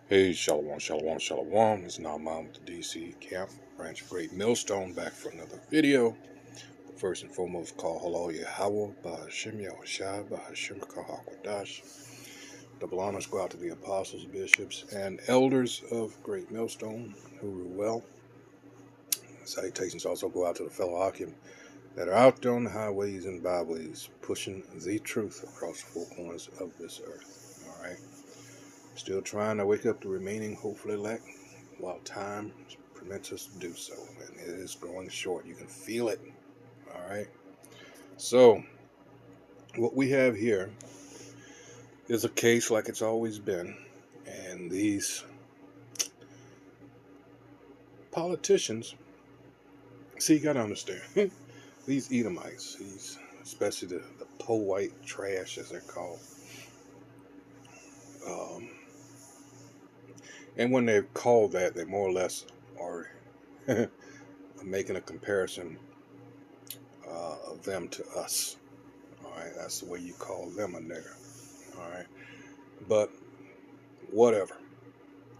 Hey, Shalom, Shalom, Shalom. It's Naaman with the DC Camp Branch of Great Millstone, back for another video. But first and foremost, call Halal Yahweh, Bahashim Yahushua, Bahashim Kahakwadash. Double honors go out to the apostles, bishops, and elders of Great Millstone who rule well. Salutations also go out to the fellow Akim that are out there on the highways and byways, pushing the truth across the four corners of this earth. All right. Still trying to wake up the remaining hopeful elect while time permits us to do so. And it is growing short. You can feel it. All right. So, what we have here is a case like it's always been. And these politicians, see, you got to understand, these Edomites, especially the po-white trash, as they're called, and when they're called that, they more or less are making a comparison of them to us. All right, that's the way you call them a nigger. All right, but whatever.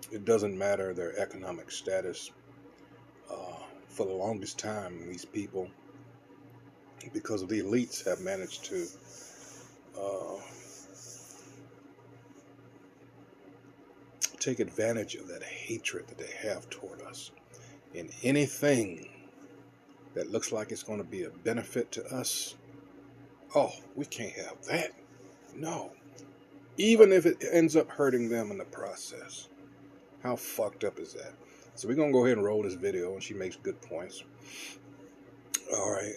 It doesn't matter their economic status. For the longest time, these people, because of the elites, have managed to take advantage of that hatred that they have toward us. And anything that looks like it's going to be a benefit to us, oh, we can't have that. No. Even if it ends up hurting them in the process. How fucked up is that? So we're going to go ahead and roll this video, and she makes good points. All right.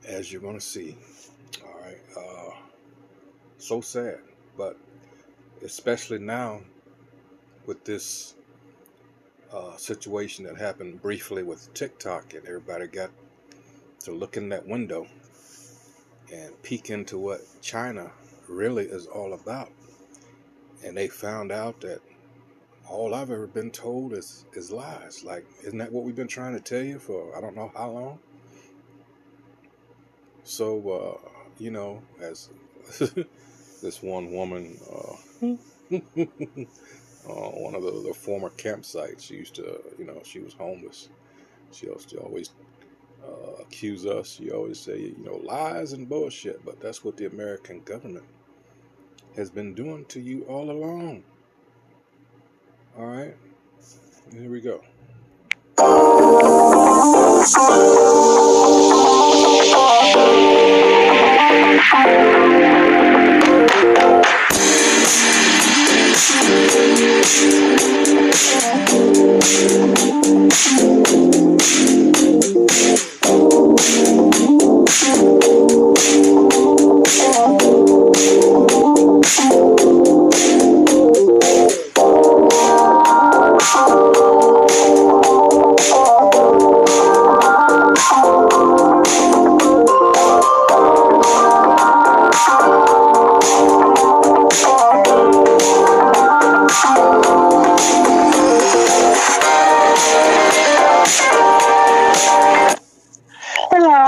As you're going to see. All right. So sad. But especially now with this situation that happened briefly with TikTok, and everybody got to look in that window and peek into what China really is all about. And they found out that all I've ever been told is lies. Like, isn't that what we've been trying to tell you for I don't know how long? So, as this one woman, one of the former campsites, she used to, she was homeless. She used to always accuse us. She always say, lies and bullshit. But that's what the American government has been doing to you all along. All right, here we go.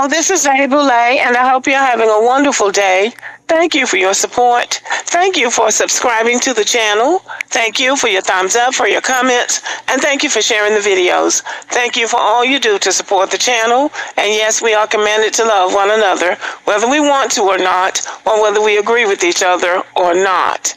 This is Zahid Boulay, and I hope you're having a wonderful day. Thank you for your support. Thank you for subscribing to the channel. Thank you for your thumbs up, for your comments, and thank you for sharing the videos. Thank you for all you do to support the channel. And yes, we are commanded to love one another, whether we want to or not, or whether we agree with each other or not.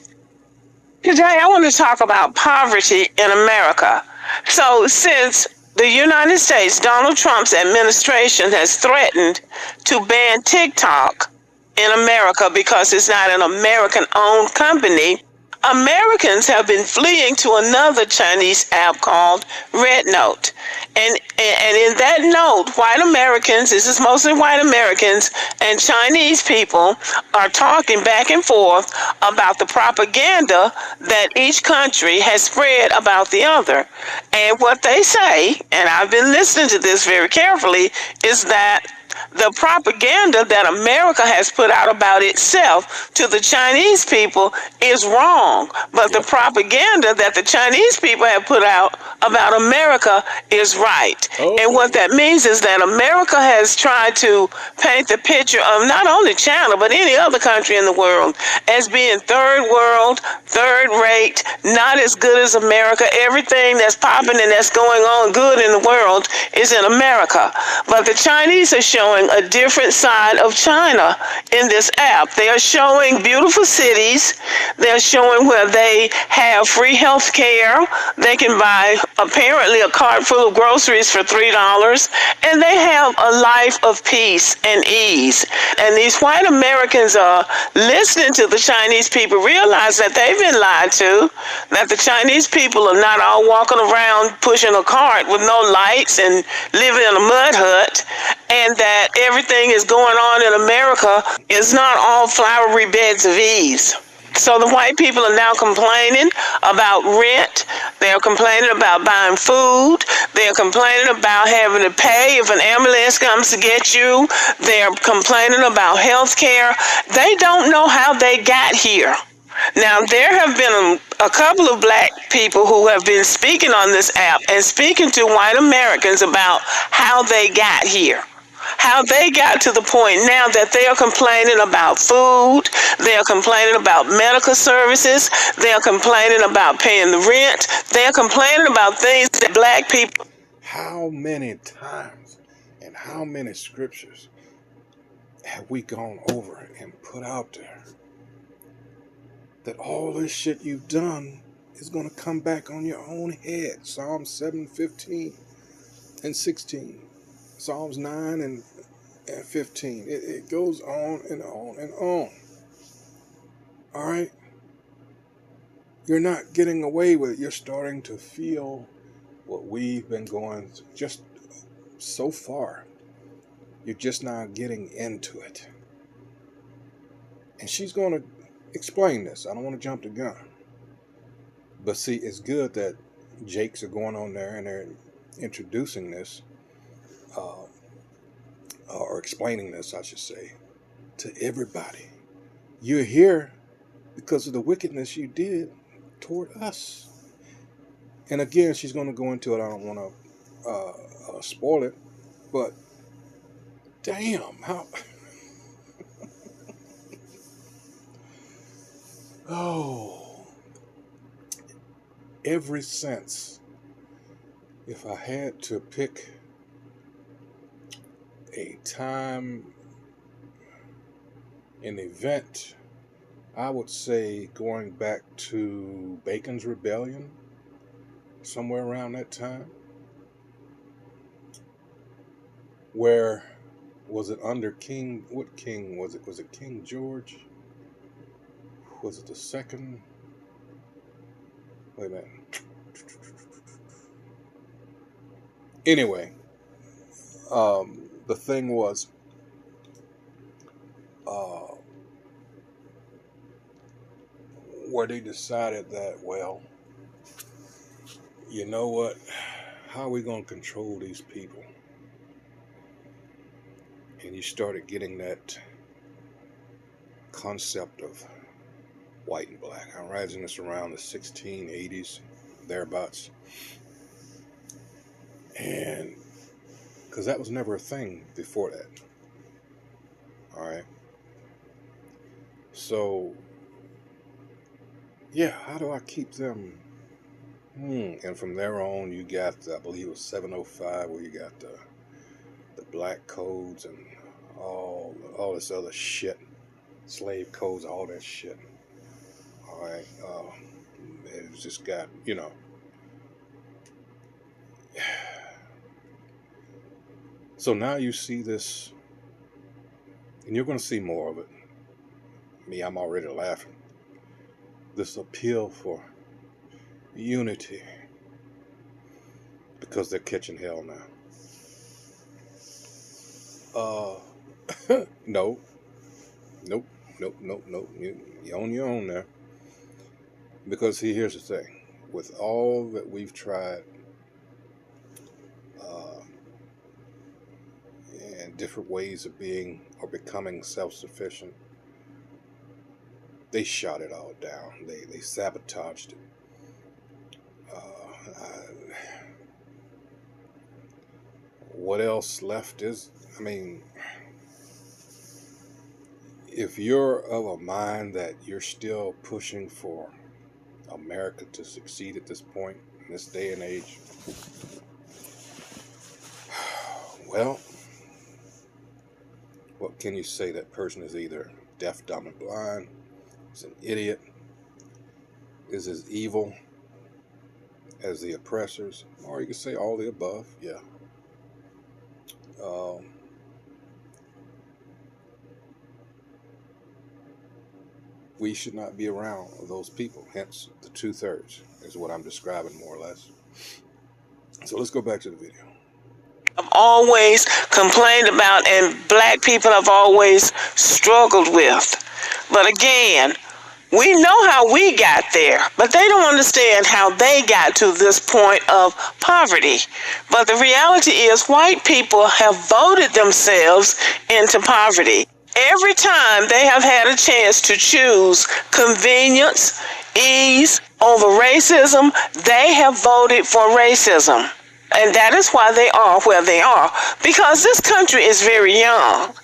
Today, I want to talk about poverty in America. So, since the United States, Donald Trump's administration has threatened to ban TikTok in America because it's not an American-owned company, Americans have been fleeing to another Chinese app called RedNote. And in that note, white Americans, this is mostly white Americans, and Chinese people are talking back and forth about the propaganda that each country has spread about the other. And what they say, and I've been listening to this very carefully, is that the propaganda that America has put out about itself to the Chinese people is wrong. But the Yep. propaganda that the Chinese people have put out about America is right. And what Oh, that means is that America has tried to paint the picture of not only China, but any other country in the world as being third world, third rate, not as good as America. Everything that's popping and that's going on good in the world is in America. But the Chinese are showing a different side of China in this app. They are showing beautiful cities. They're showing where they have free health care. They can buy apparently a cart full of groceries for $3. And they have a life of peace and ease. And these white Americans are listening to the Chinese people, realize that they've been lied to, that the Chinese people are not all walking around pushing a cart with no lights and living in a mud hut, and that everything is going on in America is not all flowery beds of ease. So the white people are now complaining about rent. They're complaining about buying food. They're complaining about having to pay if an ambulance comes to get you. They're complaining about health care. They don't know how they got here. Now, there have been a couple of black people who have been speaking on this app and speaking to white Americans about how they got here. How they got to the point now that they are complaining about food, they are complaining about medical services, they are complaining about paying the rent, they are complaining about things that black people. how many times and how many scriptures have we gone over and put out there that all this shit you've done is going to come back on your own head? Psalm 7:15 and 16, Psalms 9 and 15. It goes on and on and on. All right? You're not getting away with it. You're starting to feel what we've been going just so far. You're just now getting into it. And she's going to explain this. I don't want to jump the gun. But see, it's good that Jakes are going on there and they're introducing this, or explaining this, I should say, to everybody. You're here because of the wickedness you did toward us. And again, she's going to go into it. I don't want to spoil it, but damn, how. Oh, ever since, if I had to pick a time, an event, I would say going back to Bacon's Rebellion, somewhere around that time, where was it under King? What king was it? Was it King George? Was it the second? Wait a minute. Anyway, the thing was, where they decided that, well, you know what? How are we going to control these people? And you started getting that concept of white and black. I'm rising this around the 1680s, thereabouts. And because that was never a thing before that. All right. So, yeah, how do I keep them? And from there on, you got, I believe it was 705, where you got the black codes and all this other shit, slave codes, all that shit. All right, it's just got, So now you see this, and you're going to see more of it. Me, I'm already laughing. This appeal for unity, because they're catching hell now. No, nope. You're on your own there. Because see, here's the thing: with all that we've tried and different ways of being or becoming self-sufficient. They shot it all down. They sabotaged it. What else left is, I mean, if you're of a mind that you're still pushing for America to succeed at this point, in this day and age, well, what can you say? That person is either deaf, dumb, and blind, is an idiot, is as evil as the oppressors, or you can say all the above. Yeah. We should not be around those people, hence the 2/3 is what I'm describing, more or less. So let's go back to the video. I've always complained about and black people have always struggled with. But again, we know how we got there, but they don't understand how they got to this point of poverty. But the reality is white people have voted themselves into poverty. Every time they have had a chance to choose convenience, ease over racism, they have voted for racism. And that is why they are where they are. Because this country is very young.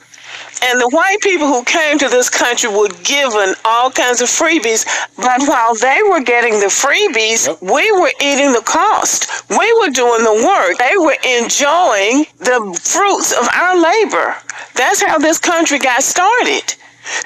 And the white people who came to this country were given all kinds of freebies, but while they were getting the freebies, we were eating the cost. We were doing the work. They were enjoying the fruits of our labor. That's how this country got started.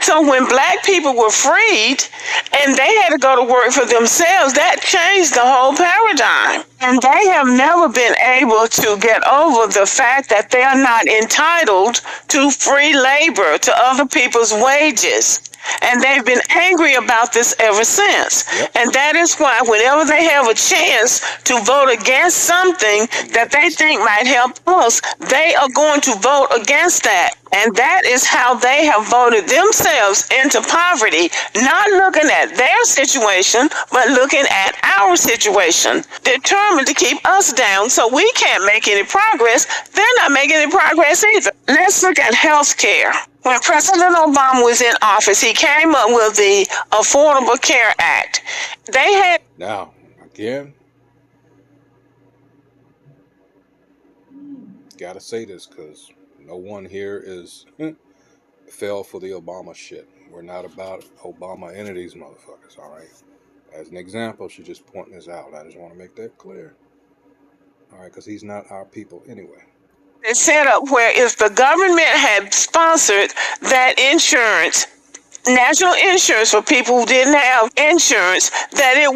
So when black people were freed and they had to go to work for themselves, that changed the whole paradigm. And they have never been able to get over the fact that they are not entitled to free labor, to other people's wages. And they've been angry about this ever since. And that is why whenever they have a chance to vote against something that they think might help us, they are going to vote against that. And that is how they have voted themselves into poverty, not looking at their situation, but looking at our situation, determined to keep us down so we can't make any progress. They're not making any progress either. Let's look at health care. When President Obama was in office, he came up with the Affordable Care Act. They had... Now, again, gotta say this because no one here is fell for the Obama shit. We're not about Obama any of these motherfuckers, all right? As an example, she's just pointing this out. I just want to make that clear. All right, because he's not our people anyway. It's set up where if the government had sponsored that insurance, national insurance for people who didn't have insurance, that it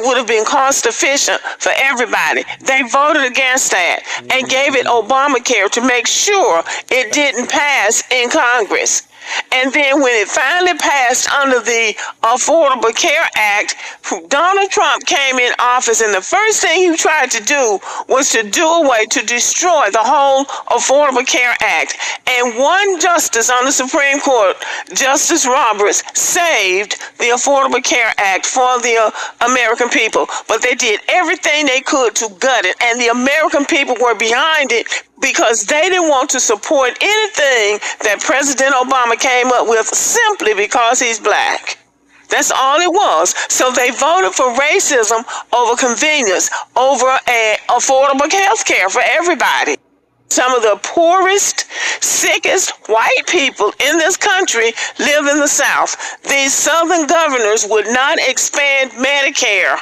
would have been cost efficient for everybody. They voted against that and gave it Obamacare to make sure it didn't pass in Congress. And then when it finally passed under the Affordable Care Act, Donald Trump came in office, and the first thing he tried to do was to do away, to destroy the whole Affordable Care Act. And one justice on the Supreme Court, Justice Roberts, saved the Affordable Care Act for the American people. But they did everything they could to gut it, and the American people were behind it because they didn't want to support anything that President Obama came up with simply because he's black. That's all it was. So they voted for racism over convenience, over affordable health care for everybody. Some of the poorest, sickest white people in this country live in the South. These Southern governors would not expand Medicare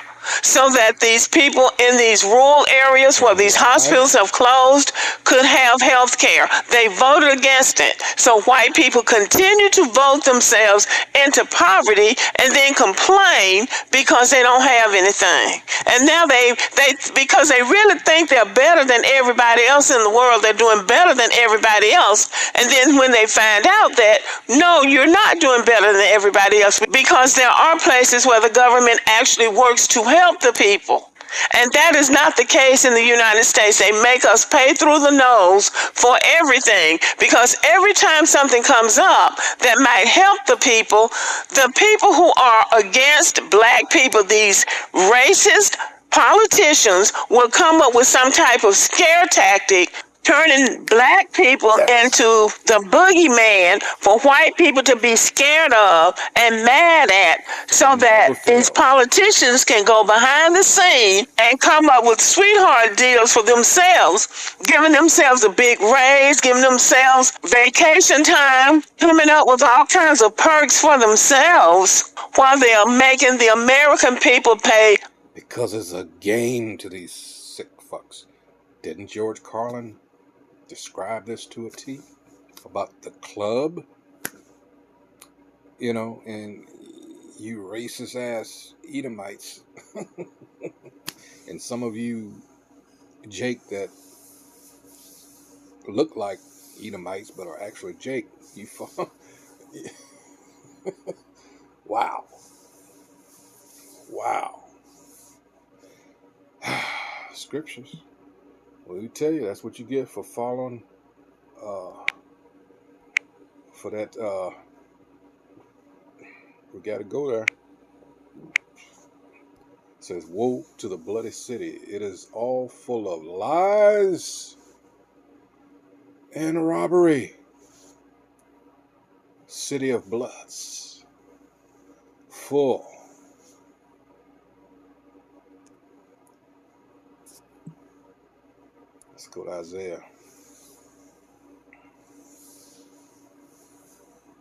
so that these people in these rural areas where these hospitals have closed could have health care. They voted against it. So white people continue to vote themselves into poverty and then complain because they don't have anything. And now because they really think they're better than everybody else in the world, they're doing better than everybody else. And then when they find out that, no, you're not doing better than everybody else, because there are places where the government actually works to help the people. And that is not the case in the United States. They make us pay through the nose for everything, because every time something comes up that might help the people who are against black people, these racist politicians, will come up with some type of scare tactic turning black people into the boogeyman for white people to be scared of and mad at, so that these politicians can go behind the scene and come up with sweetheart deals for themselves, giving themselves a big raise, giving themselves vacation time, coming up with all kinds of perks for themselves while they are making the American people pay. Because it's a game to these sick fucks. Didn't George Carlin describe this to a T about the club? You know, and you racist ass Edomites and some of you, Jake, that look like Edomites but are actually Jake, you wow. Scriptures. Well, we tell you, that's what you get for following, for that, we got to go there. It says, woe to the bloody city. It is all full of lies and robbery. City of bloods. Full. Let's go to Isaiah.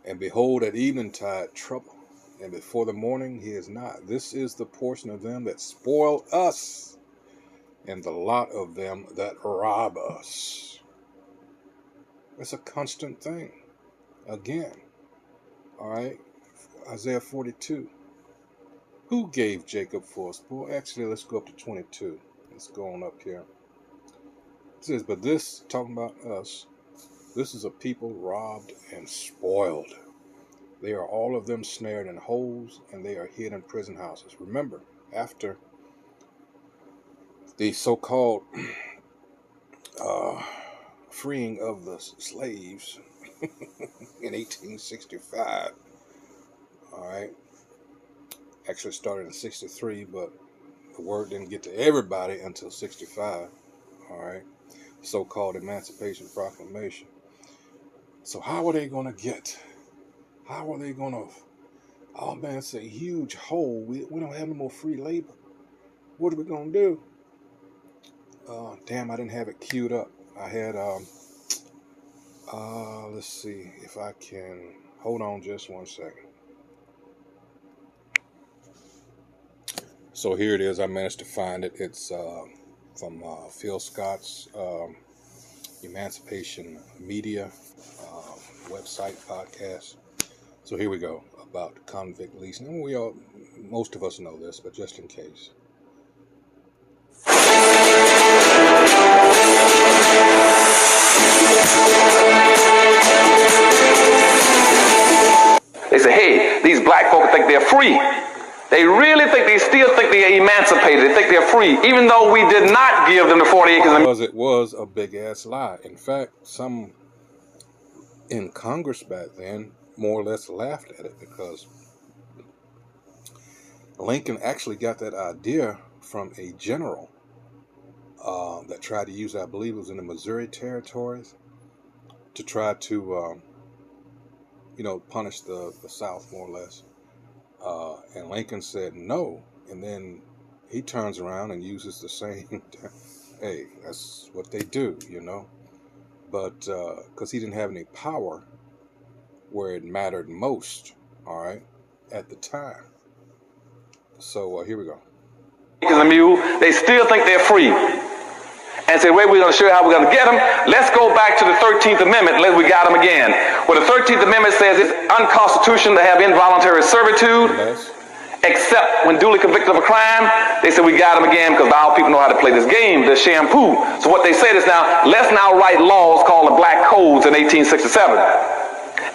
And behold, at eventide trouble, and before the morning he is not. This is the portion of them that spoil us, and the lot of them that rob us. It's a constant thing. Again. Alright. Isaiah 42. Who gave Jacob for a spoil? Actually, let's go up to 22. Let's go on up here. It says, but this, talking about us, this is a people robbed and spoiled. They are all of them snared in holes, and they are hid in prison houses. Remember, after the so-called freeing of the slaves in 1865, all right, actually started in 63, but the word didn't get to everybody until 65, all right, so-called Emancipation Proclamation. So how are they going to get? How are they going to? Oh man, it's a huge hole. We don't have no more free labor. What are we going to do? Damn, I didn't have it queued up. I had, let's see if I can, hold on just one second. So here it is. I managed to find it. It's from Phil Scott's Emancipation Media website podcast. So here we go about convict leasing. And most of us know this, but just in case. They say, hey, these black folk think they're free. They really think, they still think they're emancipated. They think they're free, even though we did not give them the 40 acres. Because it was a big ass lie. In fact, some in Congress back then more or less laughed at it, because Lincoln actually got that idea from a general that tried to use, I believe it was in the Missouri territories, to try to, punish the South more or less. And Lincoln said no, and then he turns around and uses the same, hey, that's what they do, but because he didn't have any power where it mattered most, all right, at the time. So here we go. They still think they're free. And say, wait, we're going to show you how we're going to get them. Let's go back to the 13th Amendment, unless we got them again. Well, the 13th Amendment says it's unconstitutional to have involuntary servitude, except when duly convicted of a crime. They said, we got them again because our people know how to play this game, the shampoo. So what they said is now, let's now write laws called the Black Codes in 1867.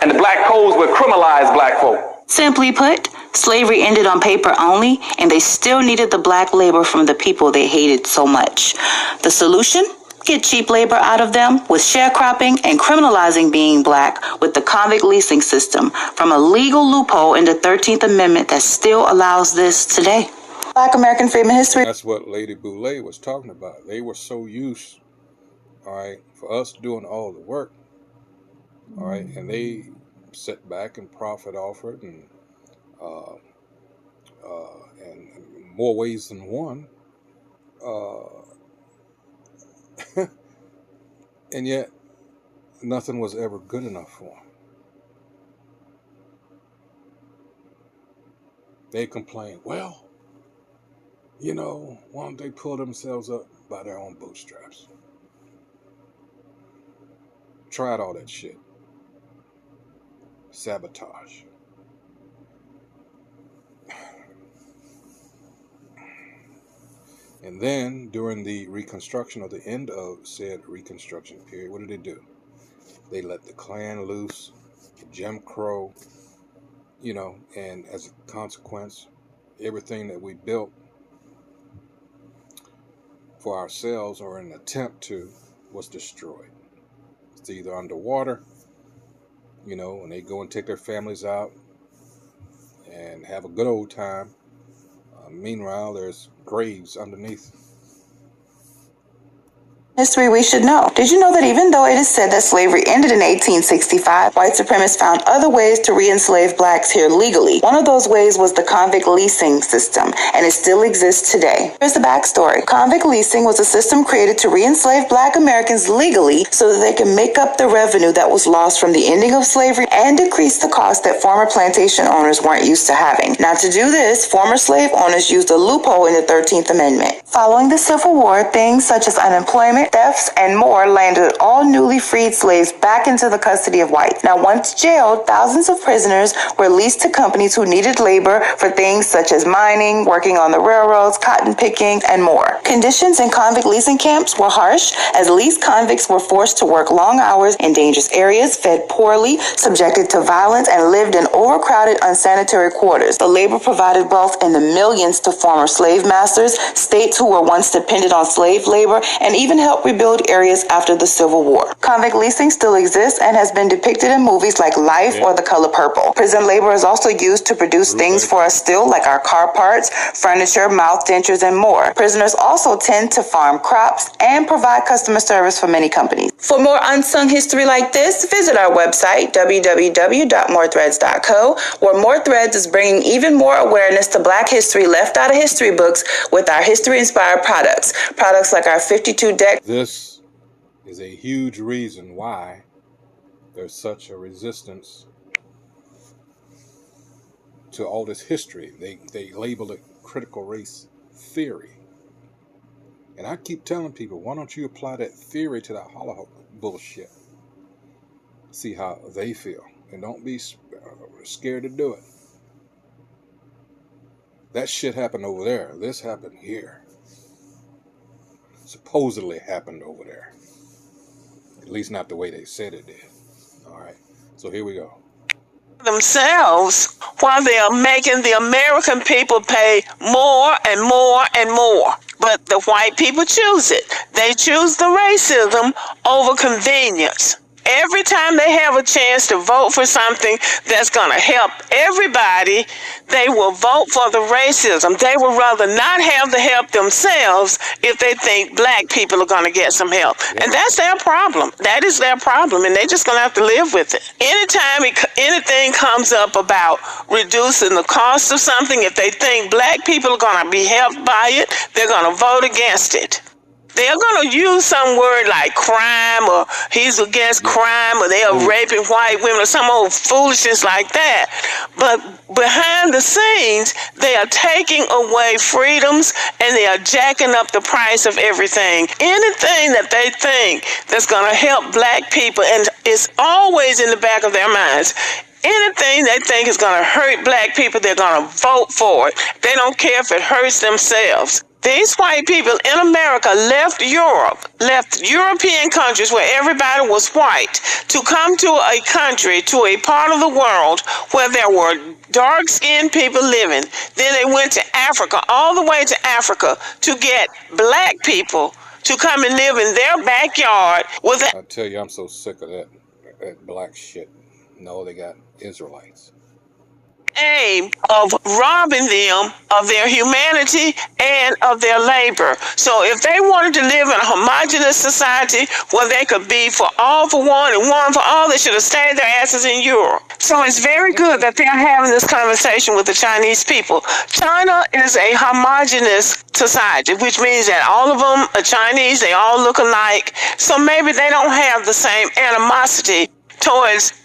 And the Black Codes would criminalize black folk. Simply put, slavery ended on paper only, and they still needed the black labor from the people they hated so much. The solution? Get cheap labor out of them with sharecropping and criminalizing being black with the convict leasing system from a legal loophole in the 13th Amendment that still allows this today. Black American Freedmen History. That's what Lady Boulay was talking about. They were so used all right, for us doing all the work, all right, and they sit back and profit off it, and in more ways than one, and yet nothing was ever good enough for them. They complain, well, you know, why don't they pull themselves up by their own bootstraps? Tried all that shit. Sabotage. And then, during the Reconstruction, or the end of said Reconstruction period, what did they do? They let the Klan loose, Jim Crow, you know, and as a consequence, everything that we built for ourselves, or in an attempt to, was destroyed. It's either underwater, you know, and they go and take their families out and have a good old time. Meanwhile, there's graves underneath. History we should know. Did you know that even though it is said that slavery ended in 1865, white supremacists found other ways to re-enslave blacks here legally? One of those ways was the convict leasing system, and it still exists today. Here's the backstory. Convict leasing was a system created to re-enslave black Americans legally so that they can make up the revenue that was lost from the ending of slavery and decrease the cost that former plantation owners weren't used to having. Now, to do this, former slave owners used a loophole in the 13th Amendment. Following the Civil War, things such as unemployment, thefts, and more landed all newly freed slaves back into the custody of whites. Now, once jailed, thousands of prisoners were leased to companies who needed labor for things such as mining, working on the railroads, cotton picking, and more. Conditions in convict leasing camps were harsh, as leased convicts were forced to work long hours in dangerous areas, fed poorly, subjected to violence, and lived in overcrowded, unsanitary quarters. The labor provided wealth in the millions to former slave masters, states who were once dependent on slave labor, and even helped rebuild areas after the Civil War. Convict leasing still exists and has been depicted in movies like Life or The Color Purple. Prison labor is also used to produce things for us still, like our car parts, furniture, mouth dentures, and more. Prisoners also tend to farm crops and provide customer service for many companies. For more unsung history like this, visit our website, www.morethreads.co, where More Threads is bringing even more awareness to Black history left out of history books with our history-inspired products. Products like our 52-deck. This is a huge reason why there's such a resistance to all this history. They label it critical race theory. And I keep telling people, why don't you apply that theory to that hollow bullshit? See how they feel. And don't be scared to do it. That shit happened over there. This happened here. Supposedly happened over there. At least not the way they said it did. All right. So here we go. Themselves, while they are making the American people pay more and more and more. But the white people choose it. They choose the racism over convenience. Every time they have a chance to vote for something that's going to help everybody, they will vote for the racism. They would rather not have the help themselves if they think black people are going to get some help. And that's their problem. That is their problem, and they're just going to have to live with it. Anytime anything comes up about reducing the cost of something, if they think black people are going to be helped by it, they're going to vote against it. They're going to use some word like crime, or he's against crime, or they are raping white women, or some old foolishness like that. But behind the scenes, they are taking away freedoms, and they are jacking up the price of everything. Anything that they think that's going to help black people, and it's always in the back of their minds, anything they think is going to hurt black people, they're going to vote for it. They don't care if it hurts themselves. These white people in America left Europe, left European countries where everybody was white, to come to a country, to a part of the world where there were dark-skinned people living. Then they went to Africa, all the way to Africa, to get black people to come and live in their backyard. I tell you, I'm so sick of that black shit. No, they got Israelites. aim of robbing them of their humanity and of their labor. So if they wanted to live in a homogenous society where they could be for all for one and one for all, they should have stayed their asses in Europe. So it's very good that they're having this conversation with the Chinese people. China is a homogenous society, which means that all of them are Chinese, they all look alike. So maybe they don't have the same animosity towards